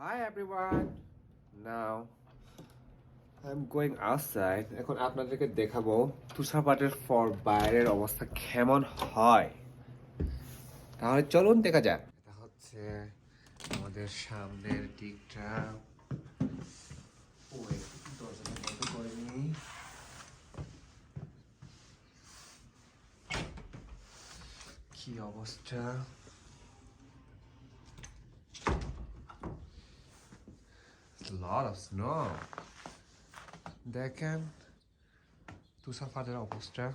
Hi everyone. Now I'm going outside. এখন আপনাদেরকে দেখাবো তুষারপাতের পর বাইরের অবস্থা কেমন হয়। তাহলে চলুন দেখা যাক। এটা হচ্ছে আমাদের সামনের দিকটা। ওই দরজাটা বন্ধ করে নিই। কি অবস্থা? A lot of snow. দেখেন তুষারপাতের অবস্থা।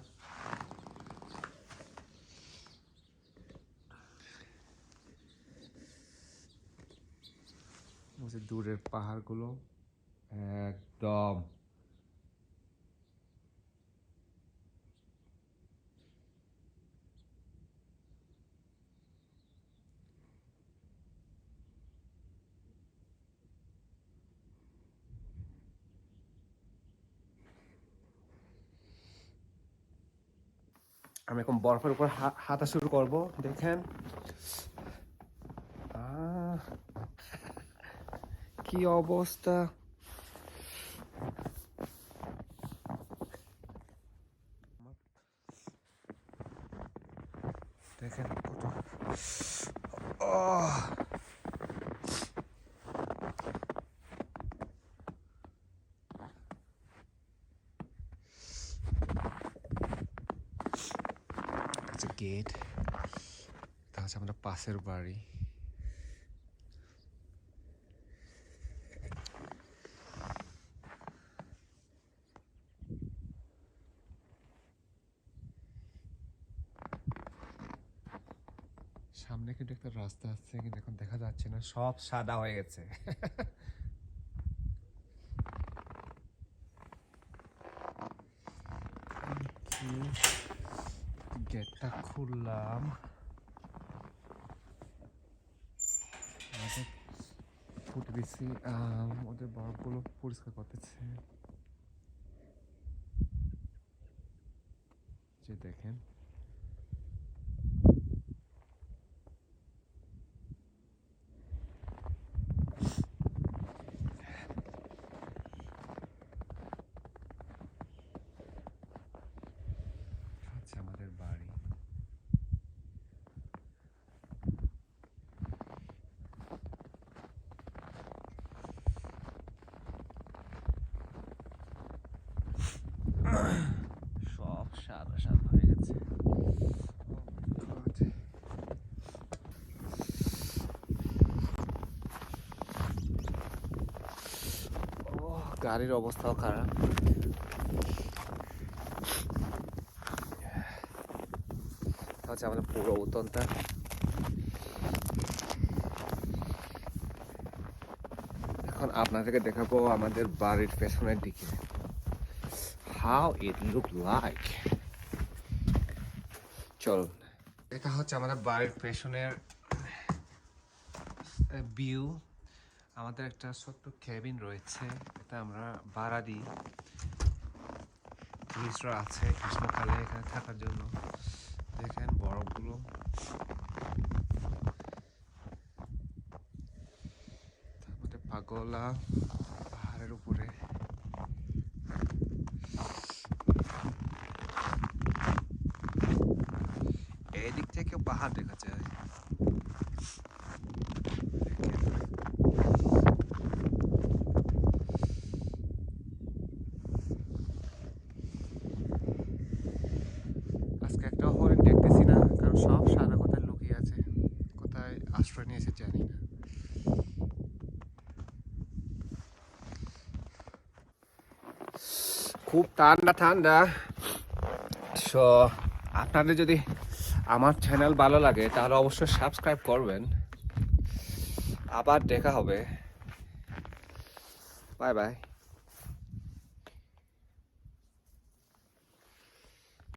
দূরের পাহাড়গুলো একদম আমি এখন বরফের উপর হাঁটা শুরু করব। দেখেন কি অবস্থা। দেখেন কত গেট। তা হচ্ছে আমাদের পাশের বাড়ি। সামনে কিন্তু একটা রাস্তা আছে, কিন্তু এখন দেখা যাচ্ছে না, সব সাদা হয়ে গেছে। গেটটা খুললাম, ফুটে দিচ্ছি। ওদের বরফগুলো পরিষ্কার করতেছে, যে দেখেন হচ্ছে আমাদের বাড়ি। সব সাদা সাদা হয়ে গেছে। গাড়ির অবস্থাও খারাপ। হচ্ছে আমাদের পুরো উত্তরটা। এখন আপনাদেরকে দেখাবো আমাদের বাড়ির পেছনের দিকে, how it look like. চলুন, এটা হচ্ছে আমাদের বাড়ির পেছনের ভিউ। আমাদের একটা ছোট্ট কেবিন রয়েছে, এটা আমরা ভাড়া দিই। টুরিস্টরা আছে গ্রীষ্মকালে এখানে থাকার জন্য। দেখেন বরফগুলো, তার মধ্যে পাগলা পাহাড়ের উপরে। এদিক থেকে পাহাড় দেখা যায়। আজকে একটা হরিণ দেখতেছি না, কারণ সব সাদা কোথায় লুকিয়ে আছে, কোথায় আশ্রয় নিয়েছে জানি না। খুব ঠান্ডা ঠান্ডা। সো আপনাদের যদি আমার চ্যানেল ভালো লাগে তাহলে অবশ্যই সাবস্ক্রাইব করবেন। আবার দেখা হবে। Bye bye.